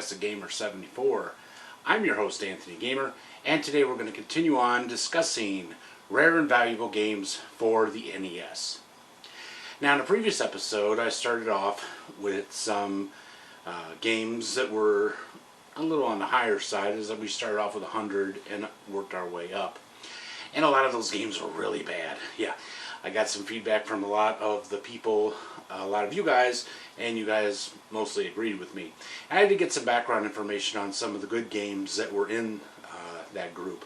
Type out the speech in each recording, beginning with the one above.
Classic Gamer 74. I'm your host, Anthony Gamer, and today we're going to continue on discussing rare and valuable games for the NES. Now, in a previous episode, I started off with some games that were a little on the higher side, as we started off with 100 and worked our way up. And a lot of those games were really bad. Yeah, I got some feedback from a lot of the people, a lot of you guys, and you guys mostly agreed with me. I had to get some background information on some of the good games that were in that group.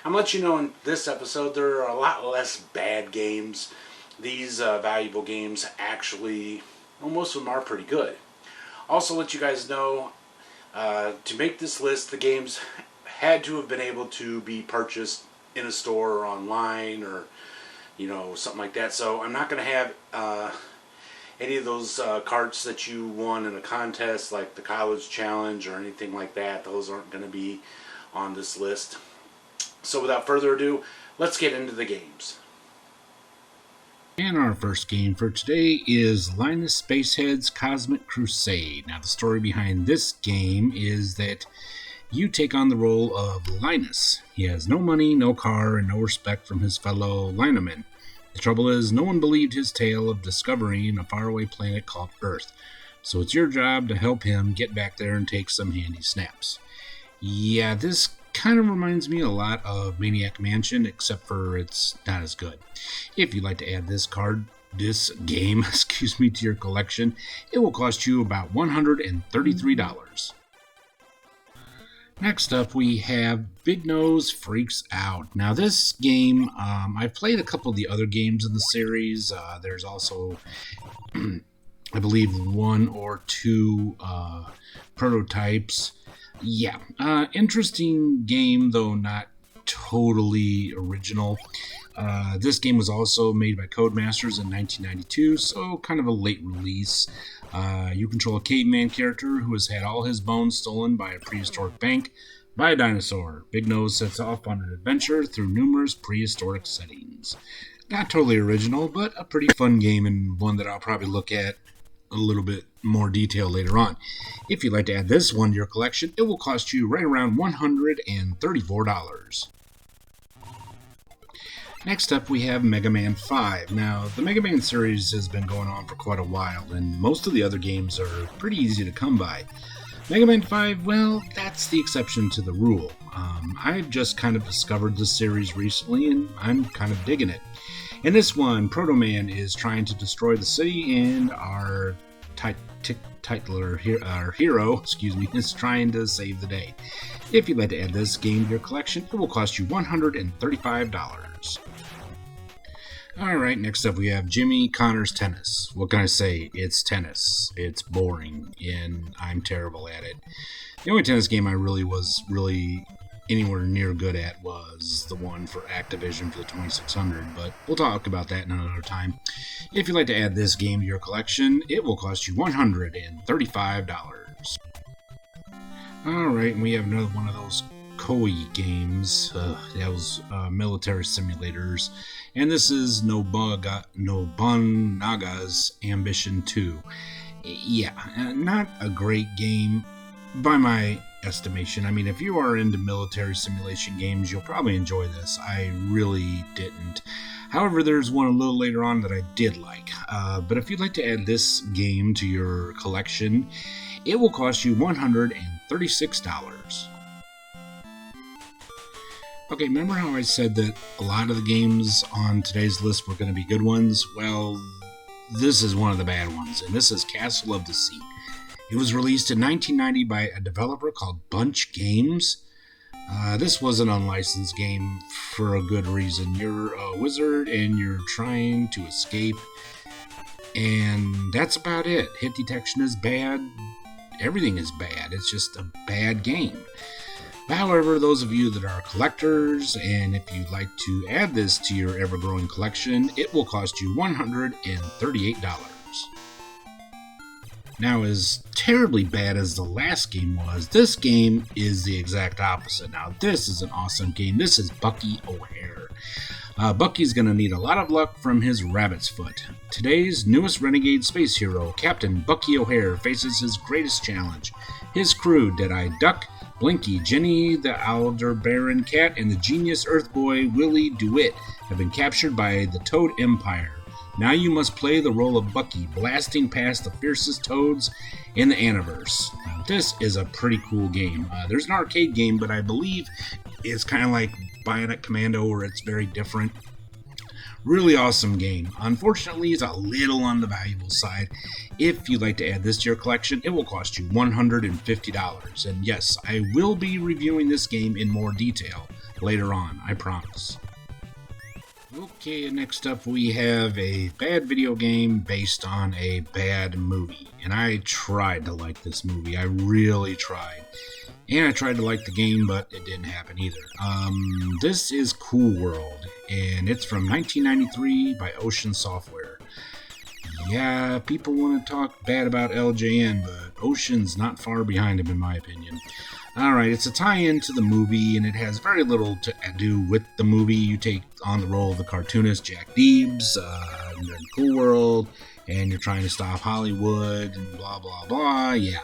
I'm going to let you know in this episode there are a lot less bad games. These valuable games actually, well, most of them are pretty good. Also let you guys know, to make this list, the games had to have been able to be purchased in a store or online or, you know, something like that. So I'm not going to have any of those carts that you won in a contest like the college challenge or anything like that. Those aren't going to be on this list. So without further ado, let's get into the games. And our first game for today is Linus Spacehead's Cosmic Crusade. Now, the story behind this game is that you take on the role of Linus. He has no money, no car, and no respect from his fellow Linemen. The trouble is, no one believed his tale of discovering a faraway planet called Earth, so it's your job to help him get back there and take some handy snaps. Yeah, this kind of reminds me a lot of Maniac Mansion, except for it's not as good. If you'd like to add this game, to your collection, it will cost you about $133. Next up, we have Big Nose Freaks Out. Now, this game, I've played a couple of the other games in the series. There's also, I believe, one or two prototypes. Yeah, interesting game, though not totally original. This game was also made by Codemasters in 1992, so kind of a late release. You control a caveman character who has had all his bones stolen by a prehistoric bank by a dinosaur. Big Nose sets off on an adventure through numerous prehistoric settings. Not totally original, but a pretty fun game, and one that I'll probably look at a little bit more detail later on. If you'd like to add this one to your collection, it will cost you right around $134. Next up, we have Mega Man 5. Now, the Mega Man series has been going on for quite a while, and most of the other games are pretty easy to come by. Mega Man 5, well, that's the exception to the rule. I've just kind of discovered this series recently, and I'm kind of digging it. In this one, Proto Man is trying to destroy the city, and our hero is trying to save the day. If you'd like to add this game to your collection, it will cost you $135. Alright, next up we have Jimmy Connor's Tennis. What can I say? It's tennis. It's boring, and I'm terrible at it. The only tennis game I really was anywhere near good at was the one for Activision for the 2600, but we'll talk about that in another time. If you'd like to add this game to your collection, it will cost you $135. Alright, and we have another one of those Koei games, those military simulators, and this is Nobunaga's Ambition 2. Yeah, not a great game by my estimation. I mean, if you are into military simulation games, you'll probably enjoy this. I really didn't. However, there's one a little later on that I did like. But if you'd like to add this game to your collection, it will cost you $136. Okay, remember how I said that a lot of the games on today's list were going to be good ones? Well, this is one of the bad ones, and this is Castle of Deceit. It was released in 1990 by a developer called Bunch Games. This was an unlicensed game for a good reason. You're a wizard and you're trying to escape, and that's about it. Hit detection is bad. Everything is bad. It's just a bad game. However, those of you that are collectors, and if you'd like to add this to your ever-growing collection, it will cost you $138. Now, as terribly bad as the last game was, this game is the exact opposite. Now, this is an awesome game. This is Bucky O'Hare. Bucky's going to need a lot of luck from his rabbit's foot. Today's newest renegade space hero, Captain Bucky O'Hare, faces his greatest challenge. His crew, Deadeye Duck, Blinky, Jenny, the Aldebaran Cat, and the genius Earth Boy Willie DeWitt have been captured by the Toad Empire. Now you must play the role of Bucky, blasting past the fiercest toads in the Aniverse. Now, this is a pretty cool game. There's an arcade game, but I believe it's kind of like Bionic Commando, where it's very different. Really awesome game. Unfortunately, it's a little on the valuable side. If you'd like to add this to your collection, it will cost you $150. And yes, I will be reviewing this game in more detail later on, I promise. Okay, next up we have a bad video game based on a bad movie. And I tried to like this movie. I really tried. And I tried to like the game, but it didn't happen either. This is Cool World, and it's from 1993 by Ocean Software. Yeah, people want to talk bad about LJN, but Ocean's not far behind him in my opinion. Alright, it's a tie-in to the movie, and it has very little to do with the movie. You take on the role of the cartoonist Jack Deebs, in Cool World, and you're trying to stop Hollywood, and blah blah blah, yeah.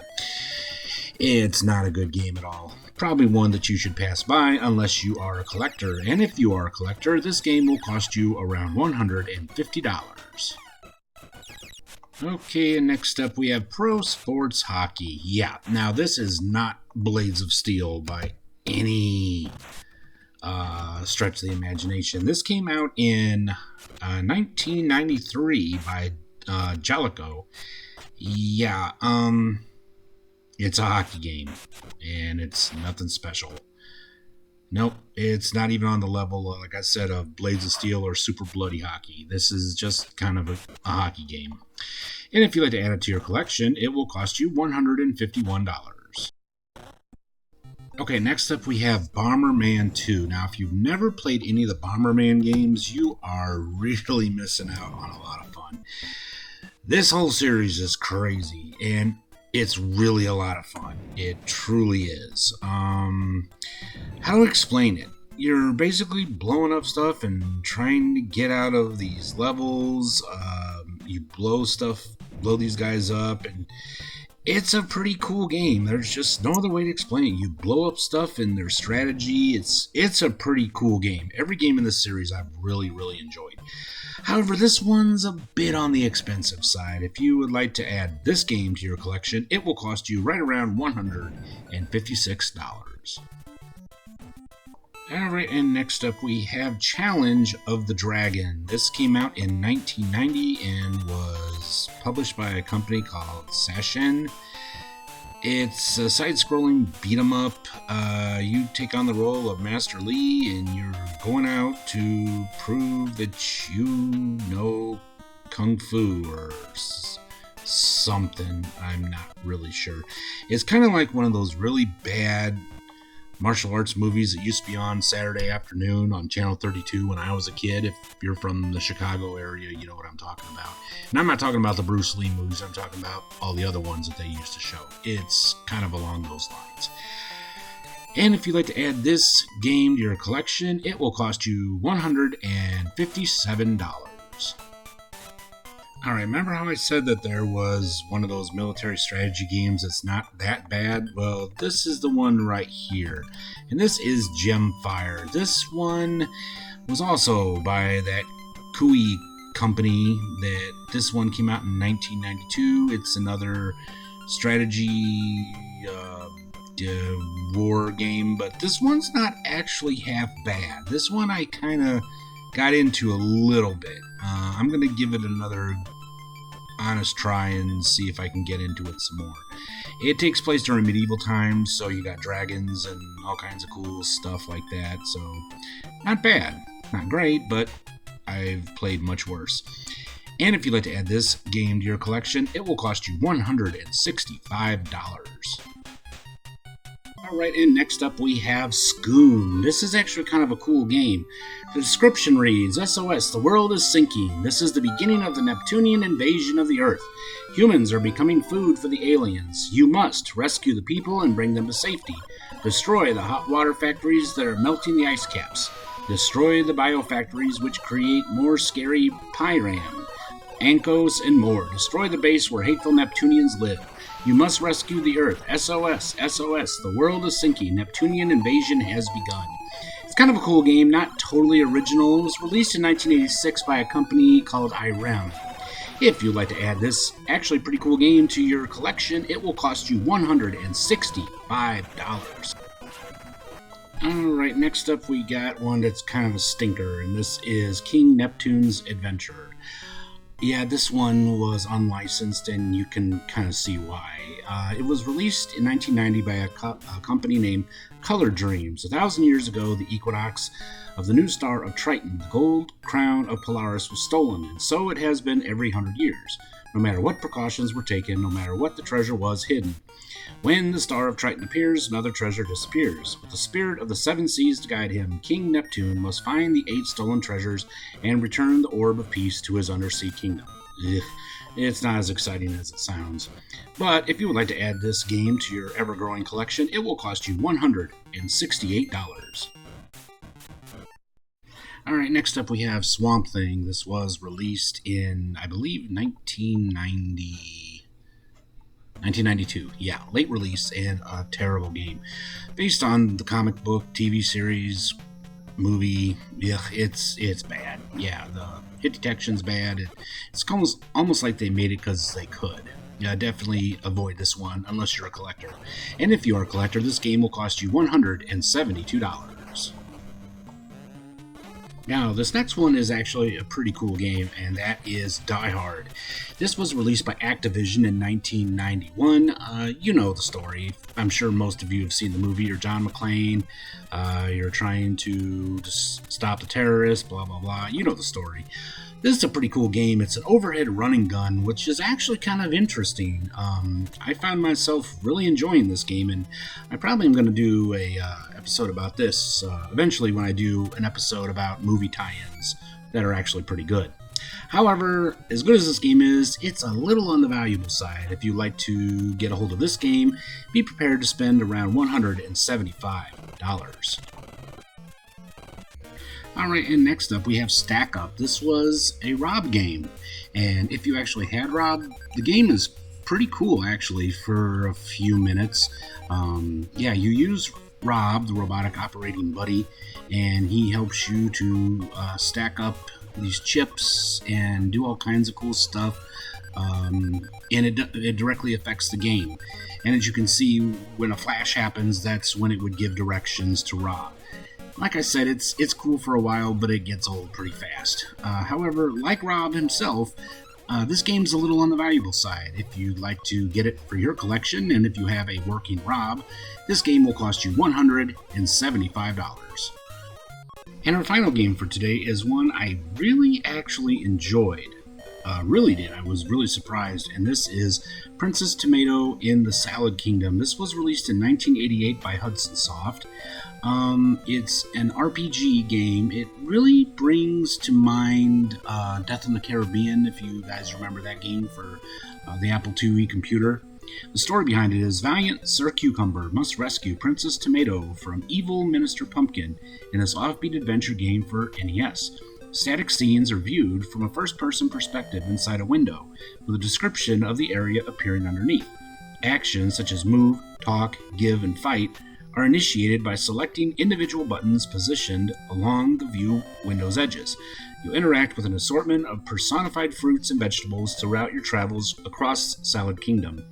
It's not a good game at all. Probably one that you should pass by unless you are a collector, and if you are a collector, this game will cost you around $150. Okay, and next up we have Pro Sports Hockey. Yeah, now this is not Blades of Steel by any stretch of the imagination. This came out in 1993 by Jalico. Yeah, it's a hockey game, and it's nothing special. Nope, it's not even on the level, like I said, of Blades of Steel or Super Bloody Hockey. This is just kind of a hockey game. And if you'd like to add it to your collection, it will cost you $151. Okay, next up we have Bomberman 2. Now, if you've never played any of the Bomberman games, you are really missing out on a lot of fun. This whole series is crazy, and it's really a lot of fun. It truly is. How to explain it? You're basically blowing up stuff and trying to get out of these levels. You blow these guys up, and it's a pretty cool game. There's just no other way to explain it. You blow up stuff and their strategy. It's a pretty cool game. Every game in this series I've really, really enjoyed. However, this one's a bit on the expensive side. If you would like to add this game to your collection, it will cost you right around $156. Alright, and next up we have Challenge of the Dragon. This came out in 1990 and was published by a company called Sashen. It's a side-scrolling beat-em-up. You take on the role of Master Lee, and you're going out to prove that you know Kung Fu or something. I'm not really sure. It's kind of like one of those really bad martial arts movies that used to be on Saturday afternoon on Channel 32 when I was a kid. If you're from the Chicago area, you know what I'm talking about. And I'm not talking about the Bruce Lee movies. I'm talking about all the other ones that they used to show. It's kind of along those lines. And if you'd like to add this game to your collection, it will cost you $157. Alright, remember how I said that there was one of those military strategy games that's not that bad? Well, this is the one right here. And this is Gemfire. This one was also by that Koei company. This one came out in 1992. It's another strategy war game, but this one's not actually half bad. This one I kind of got into a little bit. I'm going to give it another honest try and see if I can get into it some more. It takes place during medieval times, so you got dragons and all kinds of cool stuff like that. So, not bad. Not great, but I've played much worse. And if you'd like to add this game to your collection, it will cost you $165. Alright, and next up we have Scoon. This is actually kind of a cool game. The description reads, SOS, the world is sinking. This is the beginning of the Neptunian invasion of the Earth. Humans are becoming food for the aliens. You must rescue the people and bring them to safety. Destroy the hot water factories that are melting the ice caps. Destroy the biofactories which create more scary Pyram, Ankos, and more. Destroy the base where hateful Neptunians live. You must rescue the Earth. SOS, SOS, the world is sinking. Neptunian invasion has begun. It's kind of a cool game, not totally original. It was released in 1986 by a company called IREM. If you'd like to add this actually pretty cool game to your collection, it will cost you $165. Alright, next up we got one that's kind of a stinker, and this is King Neptune's Adventure. Yeah, this one was unlicensed, and you can kind of see why. It was released in 1990 by a company named Color Dreams. 1,000 years ago, the equinox of the new star of Triton, the gold crown of Polaris, was stolen, and so it has been every 100 years. No matter what precautions were taken, no matter what the treasure was hidden. When the star of Triton appears, another treasure disappears. With the spirit of the seven seas to guide him, King Neptune must find the 8 stolen treasures and return the orb of peace to his undersea kingdom. Ugh, it's not as exciting as it sounds. But if you would like to add this game to your ever-growing collection, it will cost you $168. Alright, next up we have Swamp Thing. This was released in, I believe, 1992. Yeah, late release and a terrible game. Based on the comic book, TV series, movie, yeah, it's bad. Yeah, the hit detection's bad. It's almost like they made it because they could. Yeah, definitely avoid this one unless you're a collector. And if you are a collector, this game will cost you $172. Now, this next one is actually a pretty cool game, and that is Die Hard. This was released by Activision in 1991. You know the story. I'm sure most of you have seen the movie. You're John McClane. You're trying to stop the terrorists, blah, blah, blah. You know the story. This is a pretty cool game. It's an overhead running gun, which is actually kind of interesting. I found myself really enjoying this game, and I probably am going to do a episode about this eventually when I do an episode about movie tie-ins that are actually pretty good. However, as good as this game is, it's a little on the valuable side. If you'd like to get a hold of this game, be prepared to spend around $175. Alright, and next up we have Stack Up. This was a Rob game, and if you actually had Rob, the game is pretty cool actually for a few minutes. Yeah, you use Rob, the robotic operating buddy, and he helps you to stack up these chips and do all kinds of cool stuff, and it directly affects the game. And as you can see, when a flash happens, that's when it would give directions to Rob. Like I said, it's cool for a while, but it gets old pretty fast. However, like Rob himself, this game's a little on the valuable side. If you'd like to get it for your collection, and if you have a working Rob, this game will cost you $175. And our final game for today is one I really actually enjoyed. Really did. I was really surprised, and this is Princess Tomato in the Salad Kingdom. This was released in 1988 by Hudson Soft. It's an RPG game. It really brings to mind Death in the Caribbean, if you guys remember that game for the Apple IIe computer. The story behind it is valiant Sir Cucumber must rescue Princess Tomato from evil Minister Pumpkin in this offbeat adventure game for NES. Static scenes are viewed from a first-person perspective inside a window, with a description of the area appearing underneath. Actions such as move, talk, give, and fight are initiated by selecting individual buttons positioned along the view window's edges. You'll interact with an assortment of personified fruits and vegetables throughout your travels across Salad Kingdom,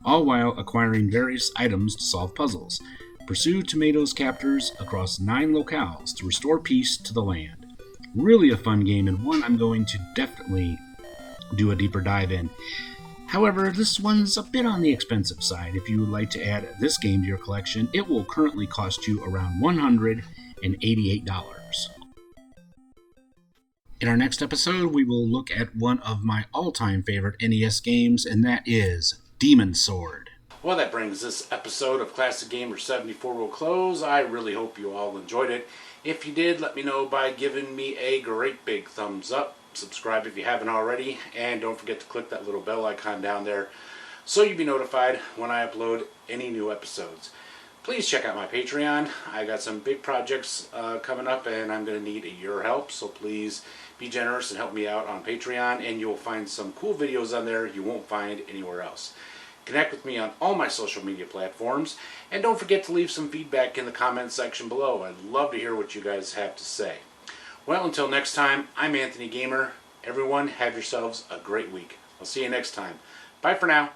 all while acquiring various items to solve puzzles. Pursue Tomato's captors across 9 locales to restore peace to the land. Really a fun game, and one I'm going to definitely do a deeper dive in. However, this one's a bit on the expensive side. If you would like to add this game to your collection, it will currently cost you around $188. In our next episode, we will look at one of my all-time favorite NES games, and that is Demon Sword. Well, that brings this episode of Classic Gamer 74 to a close. I really hope you all enjoyed it. If you did, let me know by giving me a great big thumbs up. Subscribe if you haven't already, and don't forget to click that little bell icon down there so you'll be notified when I upload any new episodes. Please check out my Patreon. I got some big projects coming up, and I'm going to need your help, so please be generous and help me out on Patreon, and you'll find some cool videos on there you won't find anywhere else. Connect with me on all my social media platforms, and don't forget to leave some feedback in the comments section below. I'd love to hear what you guys have to say. Well, until next time, I'm Anthony Gamer. Everyone, have yourselves a great week. I'll see you next time. Bye for now.